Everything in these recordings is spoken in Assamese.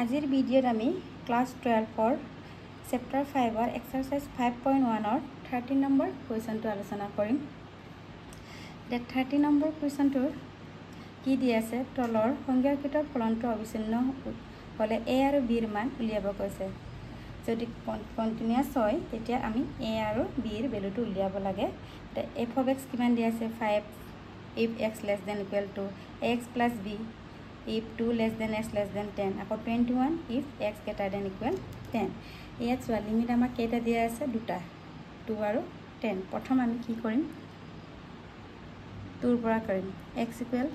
আজিৰ ভিডিঅ'ত আমি ক্লাছ 12 চেপ্টাৰ 5 এক্সাৰসাইজ 5.1 13 নম্বৰ কুৱেশ্যনটো আলোচনা কৰিম। এতিয়া 30 নম্বৰ কুৱেশ্যনটোৰ কি দি আছে, তলৰ সংজ্ঞাকৃত ফলনটো অবিচ্ছিন্ন হ'লে a আৰু b ৰ মান উলিয়াব কৈছে। যদি কন্টিনিউয়াছ হয় তেতিয়া আমি a আৰু b ৰ ভ্যালুটো উলিয়াব লাগে। f of x কিমান দি আছে 5 if x less than equal to x plus b if 2 less than x less than 10 আকৌ 21 if x greater than equal 10। ইয়াত চোৱা লিমিট আমাৰ কেইটা দিয়া আছে, দুটা 2 আৰু 10। প্ৰথম আমি কি কৰিম, 2 ৰ পৰা কৰিম x equal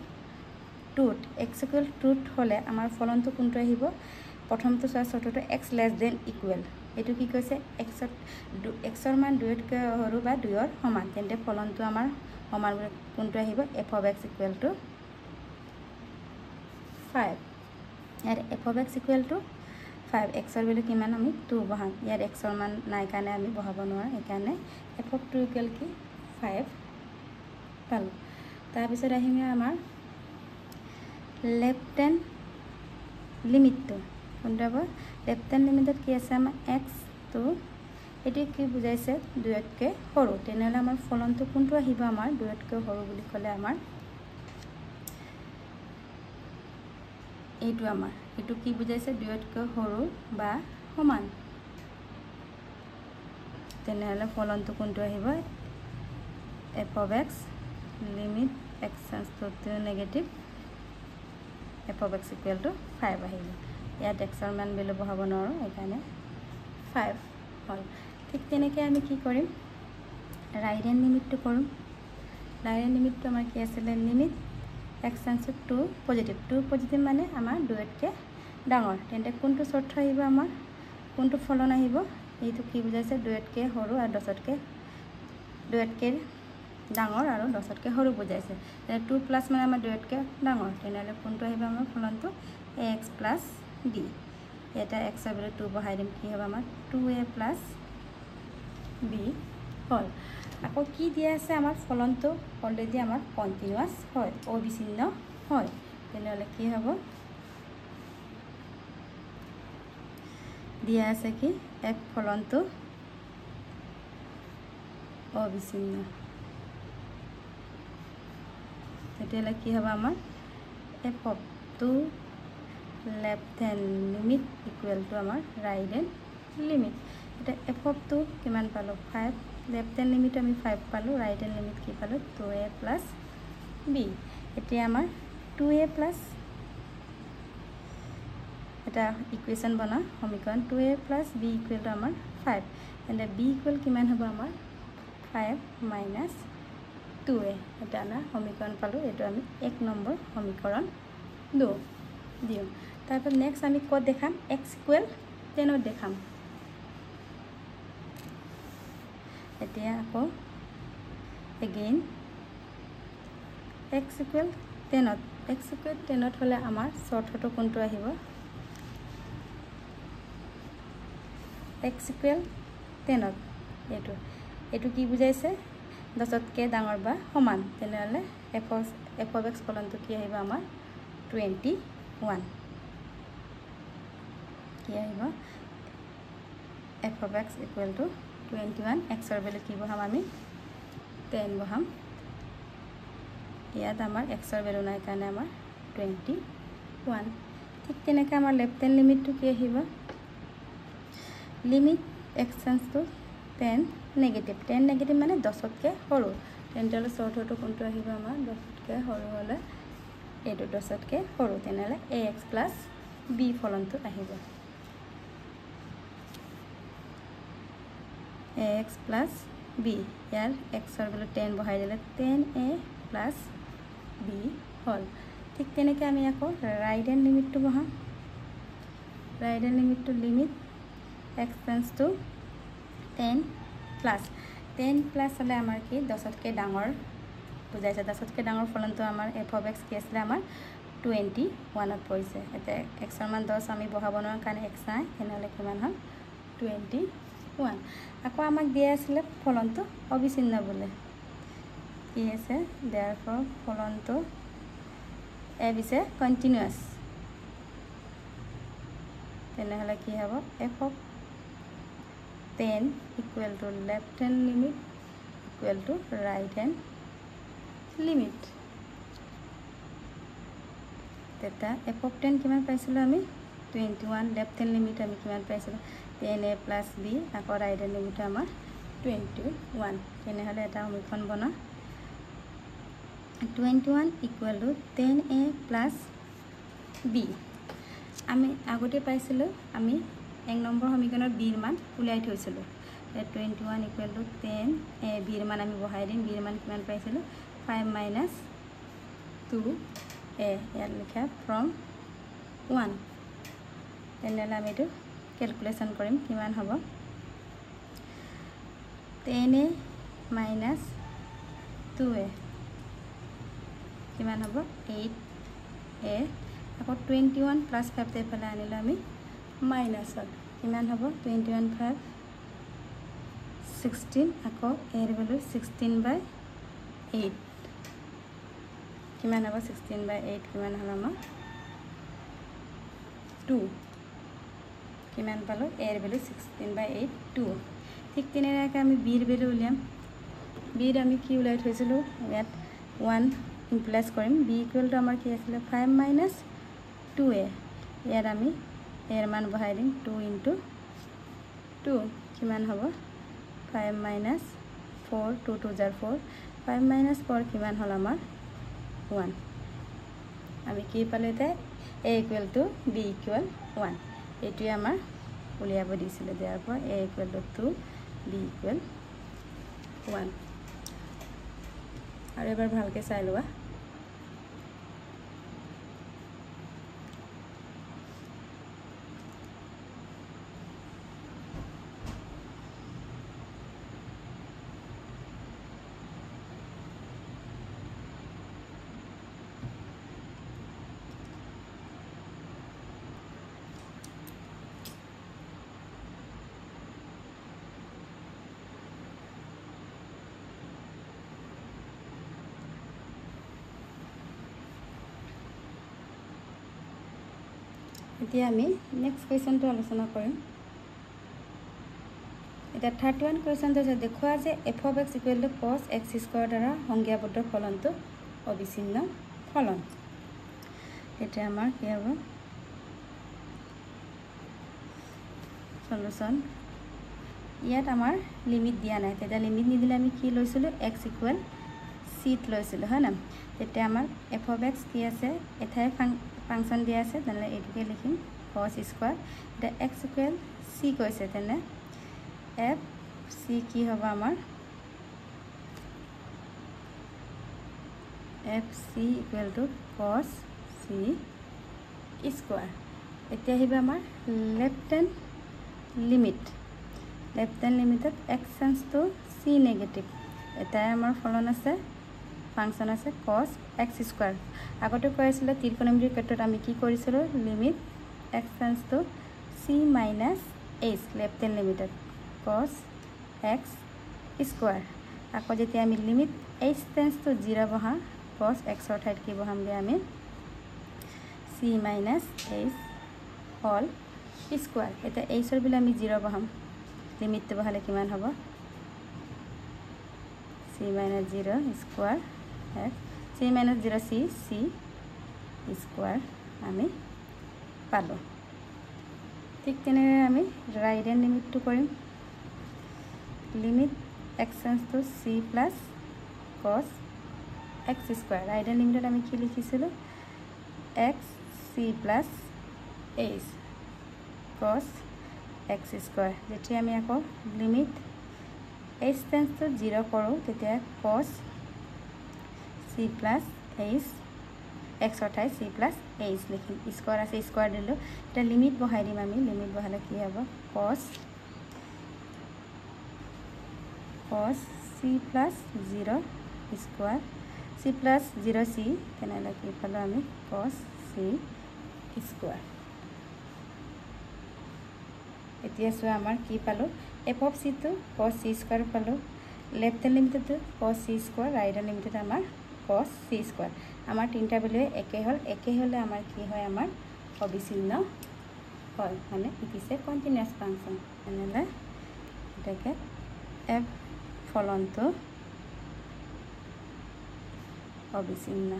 2 হলে আমাৰ ফলনটো কোনটো আহিব, প্ৰথমটো চোৱা চতুৰ্থটো x less than equal, এটো কি কৈছে x ৰ মান 2 তকৈ সৰু বা 2 ৰ সমান, তেন্তে ফলনটো আমাৰ সমান কোনটো আহিব f of x equal to 5। ইয়াত f of x equal to 5, x ৰ ভ্যালু কিমান আমি 2 বহাম। ইয়াত x ৰ মান নাই কাৰণে আমি বহাব নোৱাৰোঁ, সেইকাৰণে f of 2 equal কি 5 পালোঁ। তাৰপিছত আহিম আমাৰ লেফ্ট হেণ্ড লিমিটটো কোনটো হ'ব, লেফ্ট হেণ্ড লিমিটত কি আছে আমাৰ x টো এটো কি বুজাইছে 2 তকৈ সৰু, তেনেহ'লে আমাৰ ফলনটো কোনটো আহিব, আমাৰ 2 তকৈ সৰু বুলি ক'লে আমাৰ এইটো আমাৰ এটো কি বুজাইছে 2 তকৈ সৰু বা সমান, তেনেহ'লে ফলনটো কোনটো আহিব f of x limit x tends to negative f of x equal to 5 আহিব। ইয়াত x ৰ মান ভ্যালু বহাব নোৱাৰোঁ, সেইকাৰণে 5 হ'ল। ঠিক তেনেকৈ আমি কি কৰিম, ৰাইট হেণ্ড লিমিটটো কৰিম। ৰাইট হেণ্ড লিমিটটো আমাৰ কি আছিলে, limit x tends to positive, 2 positive মানে আমাৰ 2 তকৈ ডাঙৰ, তেন্তে কোনটো চৰ্ত আহিব, আমাৰ কোনটো ফলন আহিব, এইটো কি বুজাইছে 2 তকৈ সৰু আৰু 10 তকৈ 2 তকৈ ডাঙৰ আৰু 10 তকৈ সৰু বুজাইছে। 2 প্লাছ মানে আমাৰ 2 তকৈ ডাঙৰ, তেনেহ'লে কোনটো আহিব আমাৰ ফলনটো ax plus b। এটা x ৰ ভ্যালু 2 বহাই দিম, কি হ'ব আমাৰ 2a plus b হ'ল। আকৌ কি দিয়া আছে, আমাৰ ফলনটো অলৰেডি আমাৰ কন্টিনিউয়াছ হয়, অবিচ্ছিন্ন হয়, তেনেহ'লে কি হ'ব, দিয়া আছে কি f ফলনটো অবিচ্ছিন্ন, তেতিয়াহ'লে কি হ'ব আমাৰ f of 2 left hand limit equal to আমাৰ ৰাইট হেণ্ড লিমিট। এতিয়া f of 2 কিমান পালোঁ 5, লেফ্ট হেণ্ড লিমিট আমি 5 পালোঁ, ৰাইট হেণ্ড লিমিট কি পালোঁ 2a plus b। এতিয়া আমাৰ 2a plus এটা ইকুৱেশ্যন বনা সমীকৰণ 2a plus b equal to আমাৰ 5, তেন্তে b ইকুৱেল কিমান হ'ব আমাৰ 5 minus 2a। এটা আমাৰ সমীকৰণ পালোঁ, এইটো আমি 1 নম্বৰ সমীকৰণ দিওঁ। তাৰপিছত নেক্সট আমি ক'ত দেখাম, x ইকুৱেল 10ত দেখাম। এতিয়া আকৌ এগেইন x ইকুৱেল 10ত হ'লে আমাৰ চৰ্তটো কোনটো আহিব, x ইকুৱেল 10ত এইটো কি বুজাইছে 10 তকৈ ডাঙৰ বা সমান, তেনেহ'লে f of x ফলনটো কি আহিব আমাৰ 21। কি আহিব f of x equal to 21, x ৰ ভ্যালু কি বহাম আমি 10 বহাম। ইয়াত আমাৰ x ৰ ভ্যালু নাই কাৰণে আমাৰ 21। ঠিক তেনেকৈ আমাৰ লেফ্ট হেণ্ড লিমিটটো কি আহিব, limit x tends to 10 negative মানে 10 তকৈ সৰু, তেন্তে চৰ্তটো কোনটো আহিব আমাৰ 10 তকৈ সৰু হ'লে এইটো 10 তকৈ সৰু, তেনেহ'লে ax plus b ফলনটো আহিব। ax plus b, ইয়াৰ x ৰ ভ্যালু 10 বহাই দিলে 10a plus b হ'ল। ঠিক তেনেকৈ আমি আকৌ ৰাইট হেণ্ড লিমিটটো বহাম। ৰাইট হেণ্ড লিমিটটো limit x tends to 10 plus হ'লে আমাৰ কি 10 তকৈ ডাঙৰ বুজাইছে, 10 তকৈ ডাঙৰ ফলনটো আমাৰ f of x কি আছিলে আমাৰ 21ত পৰিছে। এতিয়া x ৰ মান 10 আমি বহাব নোৱাৰোঁ কাৰণে x নাই, তেনেহ'লে কিমান হ'ল 21। আকৌ আমাক দিয়া আছিলে ফলনটো অবিচ্ছিন্ন বোলে, কি আছে therefore ফলনটো f is a continuous তেনেহ'লে কি হ'ব f of tan equal to left hand limit equal to right hand limit. তেতিয়া f of tan কিমান পাইছিলোঁ আমি 21 left hand limit আমি কিমান পাইছিলোঁ tan a plus b আকৌ right hand limit আমাৰ 21 তেনেহ'লে এটা সমীকৰণ বনা 21 equal to tan a plus b আমি আগতে পাইছিলোঁ আমি 1 নম্বৰ সমীকৰণৰ b ৰ মান উলাই থৈছিলোঁ 21 equal to tan a b ৰ মান আমি বহাই দিম b ৰ মান কিমান পাইছিলোঁ 5 minus 2 a ইয়াত লিখা from 1 তেনেহ'লে আমি এইটো ক্যালকুলেশন কৰিম কিমান হ'ব tan a minus 2a কিমান হ'ব 8a আকৌ 21 plus 5 তেফালে আনিলে আমি মাইনাস কিমান হ'ব 21 5 16 আকৌ a ৰ ভ্যালু 16/8 কিমান হ'ব 16/8 কিমান হ'ল আমাৰ 2 কিমান পালো a ৰ ভ্যালু 16/8 2 ঠিক তেনেকৈ আমি b ৰ ভ্যালু উলিয়াম b ৰ আমি কি উলাই থৈছিলোঁ ইয়াত 1 ইমপ্লাইজ কৰিম b ইকুৱেল টু আমাৰ কি আছিল 5 minus 2a ইয়াত আমি a ৰ মান বহাই দিম 2 into 2 কিমান হ'ব 5 minus 4 2 2 jar 4 5 minus 4 কিমান হ'ল আমাৰ 1 আমি কি পালে তে a equal to b equal 1 এটোই আমাৰ উলিয়াব দিছিল দেয়াৰ পৰা a equal to 2 b equal 1 আৰু এবাৰ ভালকে চাই লোৱা এতিয়া আমি নেক্সট কোৱেশ্চনটো আলোচনা কৰিম এটা 31 কোৱেশ্চনটো যে দেখুৱা যে f of x equal to cos x square দ্বাৰা সংজ্ঞাবদ্ধ ফলনটো অবিচ্ছিন্ন ফলন এটা আমাৰ কি হ'ব সলিউশন ইয়াত আমাৰ লিমিট দিয়া নাই তেতিয়া লিমিট নিদিলে আমি কি লৈছিলো x equal c লৈছিলো হয় না তেতিয়া আমাৰ f of x কি আছে এঠাই ফাংশন দিয়া আছে তেনে এটোকে লিখিম cos square এটা x equal c কৈছে তেনে f c কি হ'ব আমাৰ f c equal to cos c square এতিয়া হিবা আমাৰ left hand limit x tends to c negative এটা আমাৰ ফলন আছে ফাংশন আছে cos x square আগতে কৈছিল ত্ৰিকোণমিতিৰ ক্ষেত্ৰত আমি কি কৰিছিল limit x tends to c minus h left hand limit cos x square আকৌ যেতিয়া আমি লিমিট h tends to 0 বহা cos x ৰ ঠাইত কি বহাম দে আমি c minus h whole square এটা h ৰ বিলা আমি 0 বহাম লিমিট তে বহালে কিমান হ'ব c minus 0 square x c minus 0 c c square আমি পালো ঠিক তেনে আমি রাইট হ্যান্ড লিমিট টু কৰিম limit x tends to c plus cos x square right hand লিমিটত আমি কি লিখিছিলো x c plus h cos x square যেতিয়া আমি আকৌ লিমিট h tends to 0 কৰো তেতিয়া cos c plus h x অৰ্থাৎ c plus h লিখিম স্কয়াৰ আছে স্কয়াৰ দিলো এটা লিমিট বহাই দিম আমি লিমিট বহালে কি হ'ব cos c plus 0 square c plus 0 c তেনালে কি পালো আমি cos c স্কয়াৰ এতিয়া সো আমাৰ কি পালো f of c to cos c square পালো left hand limit to cos c square right hand limit আমাৰ cos c স্কয়াৰ আমাৰ তিনটা ভ্যালু একে হল একে হলে আমাৰ কি হয় আমাৰ অবিচ্ছিন্ন হয় মানে it is a continuous function তেনেহ'লে এটাকে এফ ফলনটো অবিচ্ছিন্ন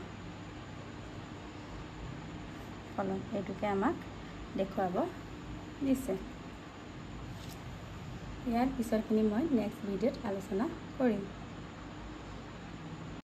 ফলন এইটোকে আমাক দেখুৱাব দিছে ইয়াৰ পিছৰখিনি মই নেক্সট ভিডিঅ'ত আলোচনা কৰিম